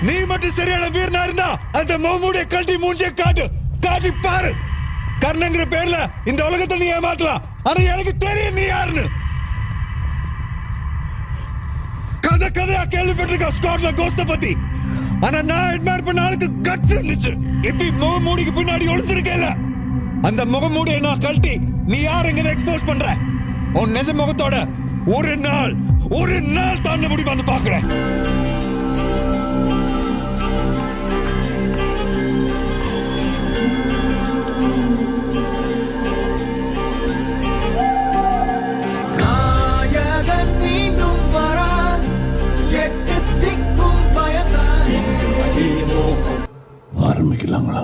நீ மட்டும் சரியான வீரனா இருந்தா அந்த முகமூடிய கழட்டி மூஞ்சிய காட்டி பாரு. கர்ணங்கிற பேர்ல இந்த உலகத்தை நீ ஏமாத்தலாம். ஆனா எனக்கு தெரியும் நீ யாருன்னு. கதையா கேள்விப்பட்டிருக்க ஸ்காட்லாந்து கோஸ்ட பத்தி. ஆனா நான் அட்மையர் பண்ண ஆளுக்கு கட்ஸ் இருந்துச்சு. இப்படி முகமூடிக்கு பின்னாடி ஒளிஞ்சிருக்கேல, அந்த முகமூடியை நான் கழட்டி நீ யாருங்க எக்ஸ்போஸ் பண்ற. உன் நிஜ முகத்தோட ஒரு நாள் தாண்ட முடியுமான்னு பாக்குறேன். ஆரம்பிக்கலாங்களா?